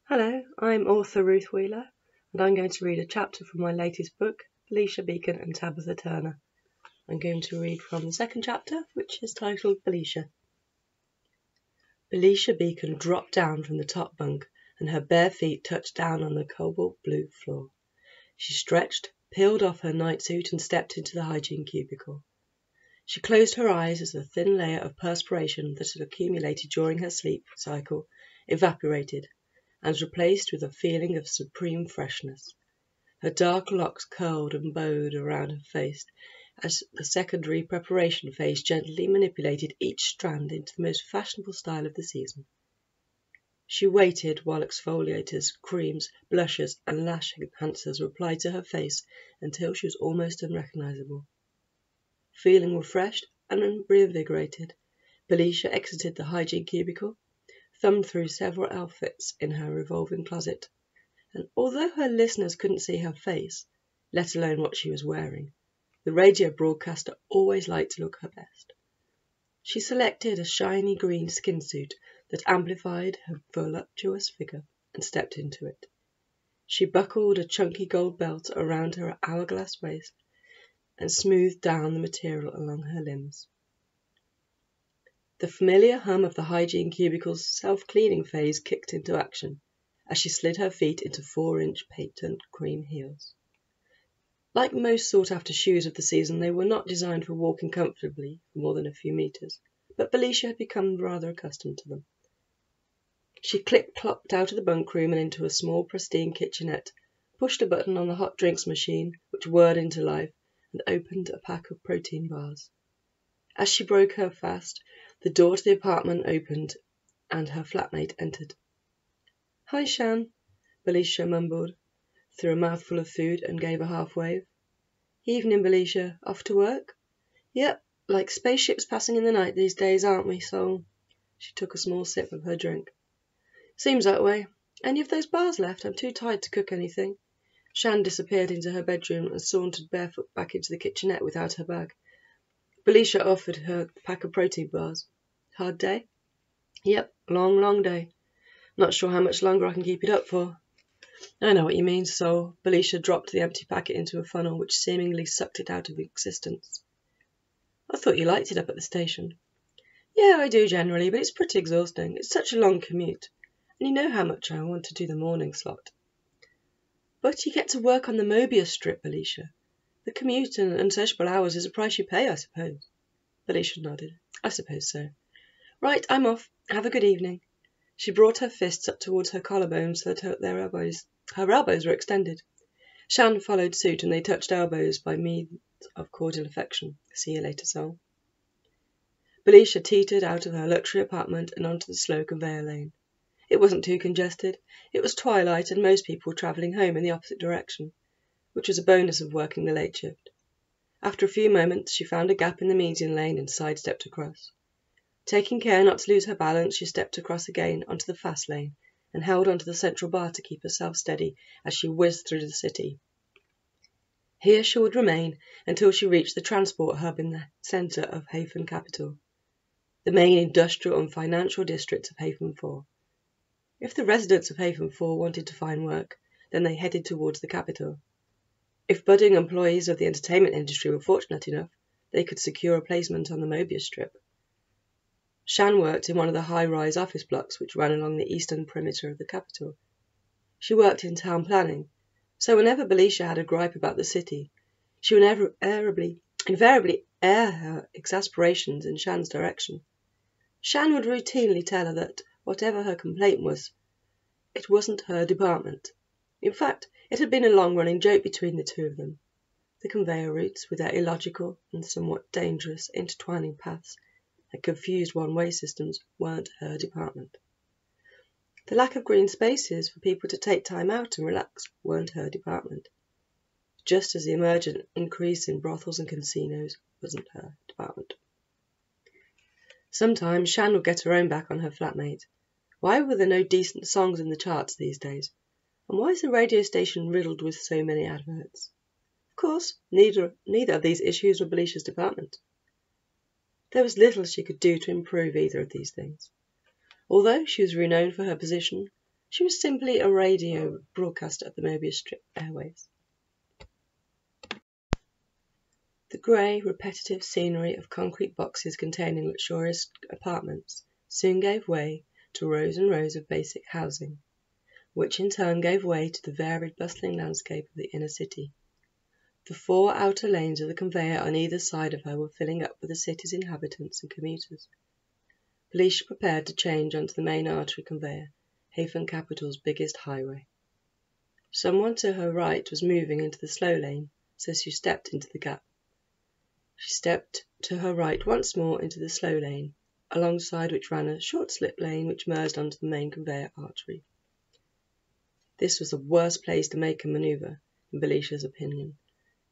Hello, I'm author Ruth Wheeler, and I'm going to read a chapter from my latest book, Belisha Beacon and Tabitha Turner. I'm going to read from the second chapter, which is titled Belisha. Belisha Beacon dropped down from the top bunk, and her bare feet touched down on the cobalt blue floor. She stretched, peeled off her nightsuit, and stepped into the hygiene cubicle. She closed her eyes as the thin layer of perspiration that had accumulated during her sleep cycle evaporated, and was replaced with a feeling of supreme freshness. Her dark locks curled and bowed around her face as the secondary preparation phase gently manipulated each strand into the most fashionable style of the season. She waited while exfoliators, creams, blushes, and lash enhancers were applied to her face until she was almost unrecognizable. Feeling refreshed and reinvigorated, Belisha exited the hygiene cubicle, thumbed through several outfits in her revolving closet, and although her listeners couldn't see her face, let alone what she was wearing, the radio broadcaster always liked to look her best. She selected a shiny green skin suit that amplified her voluptuous figure and stepped into it. She buckled a chunky gold belt around her hourglass waist and smoothed down the material along her limbs. The familiar hum of the hygiene cubicle's self-cleaning phase kicked into action as she slid her feet into 4-inch patent cream heels. Like most sought-after shoes of the season, they were not designed for walking comfortably for more than a few meters, but Belisha had become rather accustomed to them. She clip-clopped out of the bunk room and into a small, pristine kitchenette, pushed a button on the hot drinks machine, which whirred into life, and opened a pack of protein bars. As she broke her fast, the door to the apartment opened, and her flatmate entered. "Hi, Shan," Belisha mumbled through a mouthful of food and gave a half-wave. "Evening, Belisha. Off to work?" "Yep, like spaceships passing in the night these days, aren't we, Soul?" She took a small sip of her drink. "Seems that way. Any of those bars left? I'm too tired to cook anything." Shan disappeared into her bedroom and sauntered barefoot back into the kitchenette without her bag. Belisha offered her a pack of protein bars. "Hard day?" "Yep, long, long day. Not sure how much longer I can keep it up for." "I know what you mean, Soul." Belisha dropped the empty packet into a funnel which seemingly sucked it out of existence. "I thought you liked it up at the station." "Yeah, I do generally, but it's pretty exhausting. It's such a long commute. And you know how much I want to do the morning slot." "But you get to work on the Mobius strip, Belisha. The commute and unsociable hours is a price you pay, I suppose." Belisha nodded. "I suppose so. Right, I'm off. Have a good evening." She brought her fists up towards her collarbones so that her elbows were extended. Shan followed suit, and they touched elbows by means of cordial affection. "See you later, Soul." Belisha teetered out of her luxury apartment and onto the slow conveyor lane. It wasn't too congested. It was twilight, and most people were travelling home in the opposite direction, which was a bonus of working the late shift. After a few moments, she found a gap in the median lane and sidestepped across. Taking care not to lose her balance, she stepped across again onto the fast lane and held onto the central bar to keep herself steady as she whizzed through the city. Here she would remain until she reached the transport hub in the centre of Hafen capital, the main industrial and financial district of Hafen 4. If the residents of Hafen 4 wanted to find work, then they headed towards the capital. If budding employees of the entertainment industry were fortunate enough, they could secure a placement on the Mobius strip. Shan worked in one of the high-rise office blocks which ran along the eastern perimeter of the capital. She worked in town planning, so whenever Belisha had a gripe about the city, she would invariably air her exasperations in Shan's direction. Shan would routinely tell her that, whatever her complaint was, it wasn't her department. In fact, it had been a long-running joke between the two of them. The conveyor routes, with their illogical and somewhat dangerous intertwining paths and confused one-way systems, weren't her department. The lack of green spaces for people to take time out and relax weren't her department. Just as the emergent increase in brothels and casinos wasn't her department. Sometimes Shan would get her own back on her flatmate. Why were there no decent songs in the charts these days? And why is the radio station riddled with so many adverts? Of course, neither of these issues were Belisha's department. There was little she could do to improve either of these things. Although she was renowned for her position, She was simply a radio broadcaster of the Mobius Strip airwaves. The grey, repetitive scenery of concrete boxes containing luxurious apartments soon gave way to rows and rows of basic housing, which in turn gave way to the varied, bustling landscape of the inner city. The 4 outer lanes of the conveyor on either side of her were filling up with the city's inhabitants and commuters. Belisha prepared to change onto the main artery conveyor, Hafen Capital's biggest highway. Someone to her right was moving into the slow lane, so she stepped into the gap. She stepped to her right once more into the slow lane, alongside which ran a short slip lane which merged onto the main conveyor artery. This was the worst place to make a manoeuvre, in Belisha's opinion.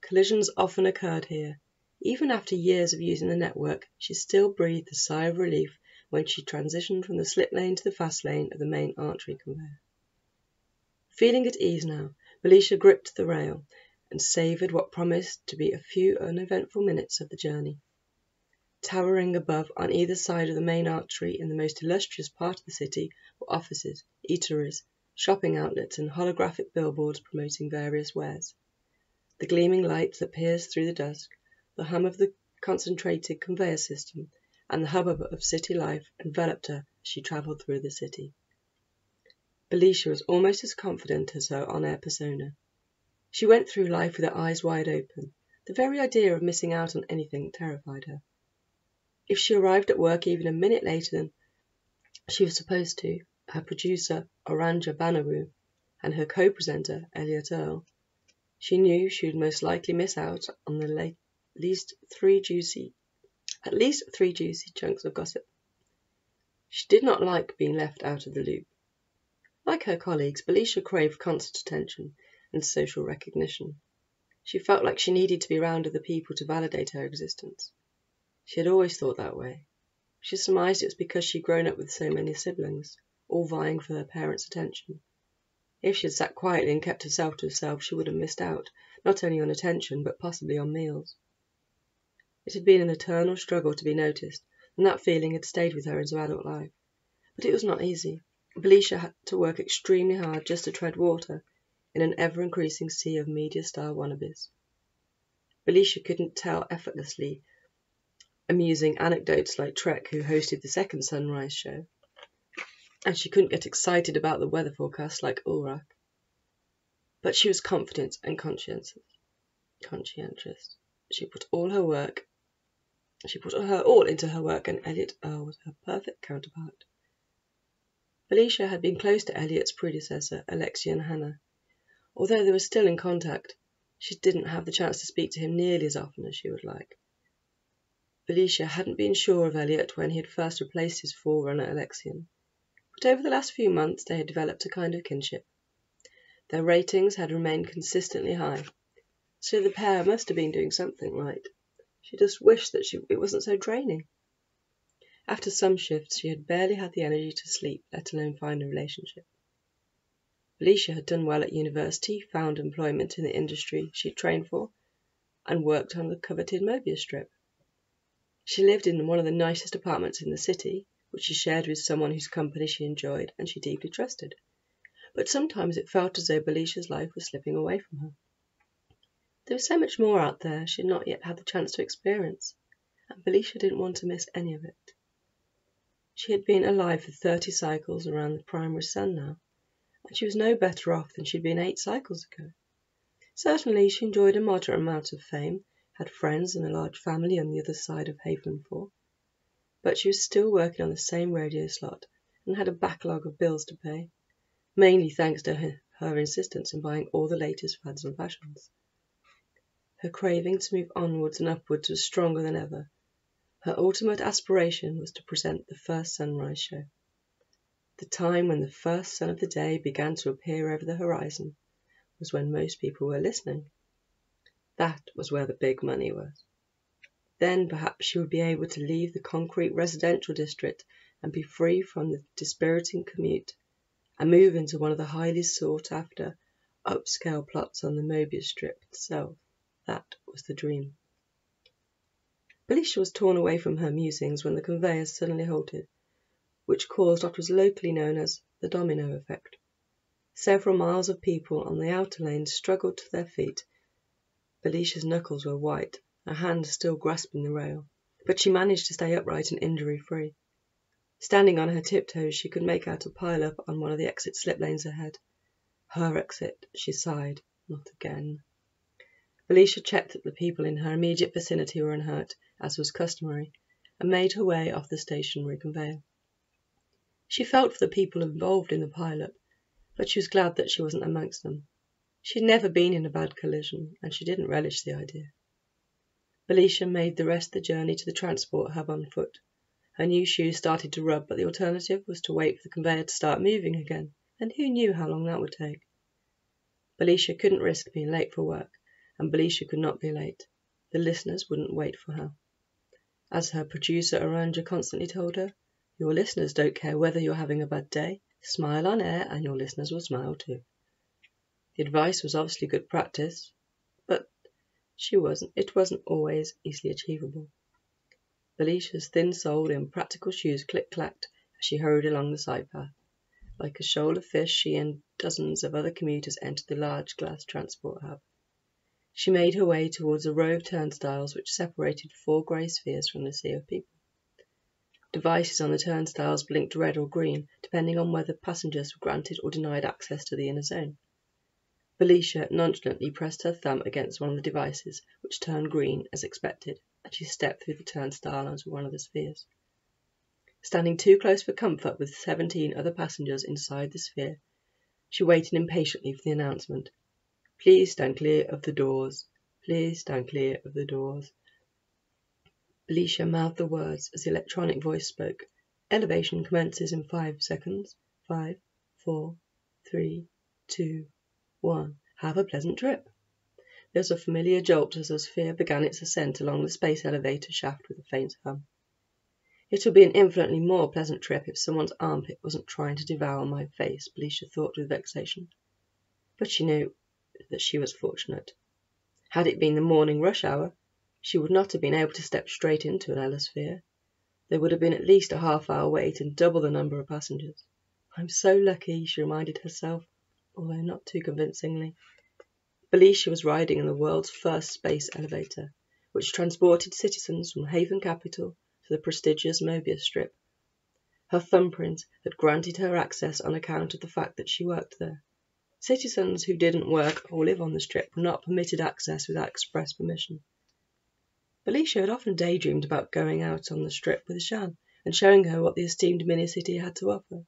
Collisions often occurred here. Even after years of using the network, she still breathed a sigh of relief when she transitioned from the slip lane to the fast lane of the main artery conveyor. Feeling at ease now, Belisha gripped the rail and savoured what promised to be a few uneventful minutes of the journey. Towering above, on either side of the main artery in the most illustrious part of the city, were offices, eateries, shopping outlets, and holographic billboards promoting various wares. The gleaming lights that pierced through the dusk, the hum of the concentrated conveyor system, and the hubbub of city life enveloped her as she travelled through the city. Belisha was almost as confident as her on-air persona. She went through life with her eyes wide open. The very idea of missing out on anything terrified her. If she arrived at work even a minute later than she was supposed to, her producer, Oranja Banaru, and her co-presenter, Elliot Earle, she knew she would most likely miss out on at least three juicy chunks of gossip. She did not like being left out of the loop. Like her colleagues, Belisha craved constant attention and social recognition. She felt like she needed to be around other people to validate her existence. She had always thought that way. She surmised it was because she had grown up with so many siblings, all vying for her parents' attention. If she had sat quietly and kept herself to herself, she would have missed out, not only on attention, but possibly on meals. It had been an eternal struggle to be noticed, and that feeling had stayed with her into adult life. But it was not easy. Belisha had to work extremely hard just to tread water in an ever-increasing sea of media star wannabes. Belisha couldn't tell effortlessly amusing anecdotes like Trek, who hosted the second sunrise show, and she couldn't get excited about the weather forecast like Ulrich. But she was confident and conscientious. She put her all into her work, and Elliot Earle was her perfect counterpart. Belisha had been close to Elliot's predecessor, Alexia and Hannah. Although they were still in contact, she didn't have the chance to speak to him nearly as often as she would like. Belisha hadn't been sure of Elliot when he had first replaced his forerunner, Alexian, but over the last few months they had developed a kind of kinship. Their ratings had remained consistently high, so the pair must have been doing something right. She just wished that it wasn't so draining. After some shifts, she had barely had the energy to sleep, let alone find a relationship. Belisha had done well at university, found employment in the industry she had trained for, and worked on the coveted Mobius Strip. She lived in one of the nicest apartments in the city, which she shared with someone whose company she enjoyed and she deeply trusted. But sometimes it felt as though Belisha's life was slipping away from her. There was so much more out there she had not yet had the chance to experience, and Belisha didn't want to miss any of it. She had been alive for 30 cycles around the primary sun now, and she was no better off than she'd been 8 cycles ago. Certainly she enjoyed a moderate amount of fame, had friends and a large family on the other side of Haven 4, but she was still working on the same radio slot and had a backlog of bills to pay, mainly thanks to her insistence on buying all the latest fads and fashions. Her craving to move onwards and upwards was stronger than ever. Her ultimate aspiration was to present the first sunrise show. The time when the first sun of the day began to appear over the horizon was when most people were listening. That was where the big money was. Then perhaps she would be able to leave the concrete residential district and be free from the dispiriting commute and move into one of the highly sought-after upscale plots on the Mobius Strip itself. That was the dream. Belisha was torn away from her musings when the conveyor suddenly halted, which caused what was locally known as the domino effect. Several miles of people on the outer lanes struggled to their feet. Belisha's knuckles were white, her hands still grasping the rail, but she managed to stay upright and injury-free. Standing on her tiptoes, she could make out a pile-up on one of the exit slip lanes ahead. Her exit, she sighed. Not again. Belisha checked that the people in her immediate vicinity were unhurt, as was customary, and made her way off the stationary conveyor. She felt for the people involved in the pile-up, but she was glad that she wasn't amongst them. She had never been in a bad collision, and she didn't relish the idea. Belisha made the rest of the journey to the transport hub on foot. Her new shoes started to rub, but the alternative was to wait for the conveyor to start moving again, and who knew how long that would take. Belisha couldn't risk being late for work, and Belisha could not be late. The listeners wouldn't wait for her. As her producer Aranja constantly told her, "Your listeners don't care whether you're having a bad day. Smile on air and your listeners will smile too." The advice was obviously good practice, but it wasn't always easily achievable. Belisha's thin-soled, impractical shoes click-clacked as she hurried along the side path. Like a shoal of fish, she and dozens of other commuters entered the large glass transport hub. She made her way towards a row of turnstiles which separated 4 grey spheres from the sea of people. Devices on the turnstiles blinked red or green, depending on whether passengers were granted or denied access to the inner zone. Belisha nonchalantly pressed her thumb against one of the devices, which turned green as expected, and she stepped through the turnstile onto one of the spheres. Standing too close for comfort with 17 other passengers inside the sphere, she waited impatiently for the announcement. "Please stand clear of the doors. Please stand clear of the doors." Belisha mouthed the words as the electronic voice spoke. "Elevation commences in 5 seconds. 5, 4, 3, 2, 1. Have a pleasant trip." There was a familiar jolt as the sphere began its ascent along the space elevator shaft with a faint hum. "It would be an infinitely more pleasant trip if someone's armpit wasn't trying to devour my face," Belisha thought with vexation. But she knew that she was fortunate. Had it been the morning rush hour, she would not have been able to step straight into an helisphere. There would have been at least a half-hour wait and double the number of passengers. "I'm so lucky," she reminded herself, although not too convincingly. Belisha was riding in the world's first space elevator, which transported citizens from Haven Capital to the prestigious Mobius Strip. Her thumbprint had granted her access on account of the fact that she worked there. Citizens who didn't work or live on the Strip were not permitted access without express permission. Belisha had often daydreamed about going out on the Strip with Jeanne and showing her what the esteemed mini-city had to offer,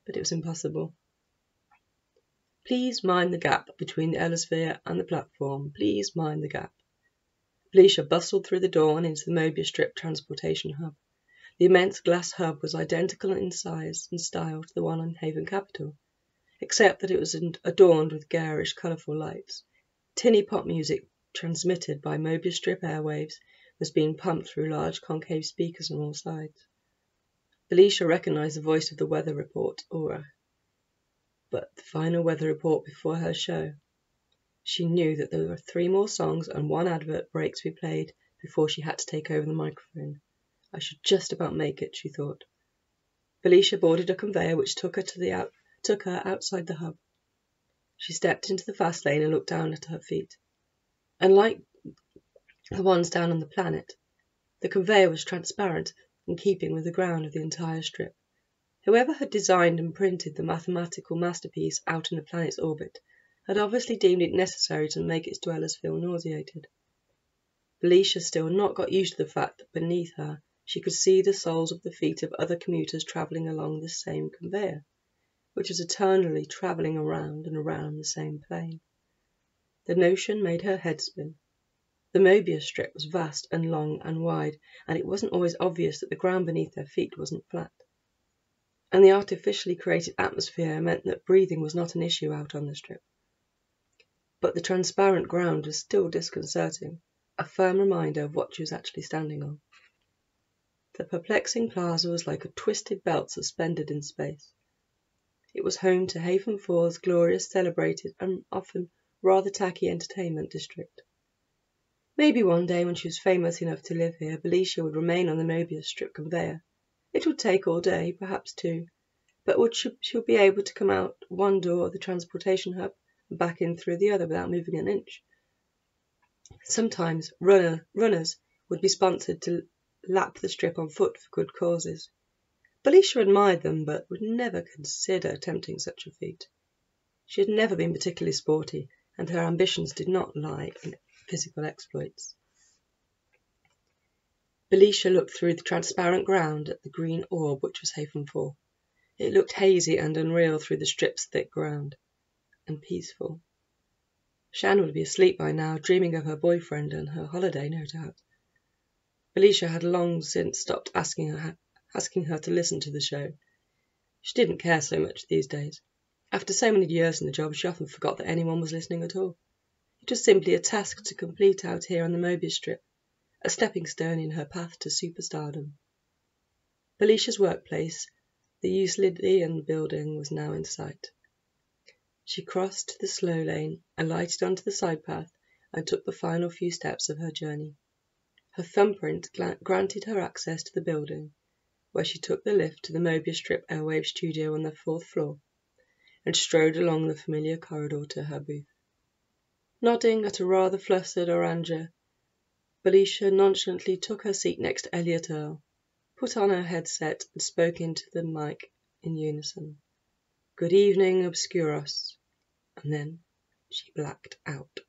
but it was impossible. "Please mind the gap between the helisphere and the platform. Please mind the gap." Belisha bustled through the door and into the Mobius Strip transportation hub. The immense glass hub was identical in size and style to the one on Haven Capital, except that it was adorned with garish, colourful lights. Tinny pop music transmitted by Mobius Strip airwaves was being pumped through large concave speakers on all sides. Belisha recognised the voice of the weather report, Aura. But the final weather report before her show. She knew that there were 3 more songs and 1 advert break to be played before she had to take over the microphone. "I should just about make it," she thought. Belisha boarded a conveyor which took her outside the hub. She stepped into the fast lane and looked down at her feet. Unlike the ones down on the planet, the conveyor was transparent, in keeping with the ground of the entire Strip. Whoever had designed and printed the mathematical masterpiece out in the planet's orbit had obviously deemed it necessary to make its dwellers feel nauseated. Belisha still had not got used to the fact that beneath her she could see the soles of the feet of other commuters travelling along this same conveyor, which was eternally travelling around and around the same plane. The notion made her head spin. The Mobius Strip was vast and long and wide, and it wasn't always obvious that the ground beneath their feet wasn't flat. And the artificially created atmosphere meant that breathing was not an issue out on the Strip. But the transparent ground was still disconcerting, a firm reminder of what she was actually standing on. The perplexing plaza was like a twisted belt suspended in space. It was home to Haven 4's glorious, celebrated, and often rather tacky entertainment district. Maybe one day, when she was famous enough to live here, Belisha would remain on the Mobius Strip conveyor. It would take all day, perhaps 2, but would she'll be able to come out one door of the transportation hub and back in through the other without moving an inch? Sometimes runners would be sponsored to lap the strip on foot for good causes. Belisha admired them, but would never consider attempting such a feat. She had never been particularly sporty, and her ambitions did not lie in physical exploits. Belisha looked through the transparent ground at the green orb which was Haven 4. It looked hazy and unreal through the strip's thick ground, and peaceful. Shan would be asleep by now, dreaming of her boyfriend and her holiday, no doubt. Belisha had long since stopped asking her to listen to the show. She didn't care so much these days. After so many years in the job, she often forgot that anyone was listening at all. It was simply a task to complete out here on the Mobius strip, a stepping stone in her path to superstardom. Belisha's workplace, the Euclidean building, was now in sight. She crossed the slow lane, alighted onto the side path, and took the final few steps of her journey. Her thumbprint granted her access to the building, where she took the lift to the Mobius strip airwave studio on the 4th floor, and strode along the familiar corridor to her booth. Nodding at a rather flustered Oranja, Belisha nonchalantly took her seat next to Elliot Earl, put on her headset, and spoke into the mic in unison. "Good evening, Obscuros." And then she blacked out.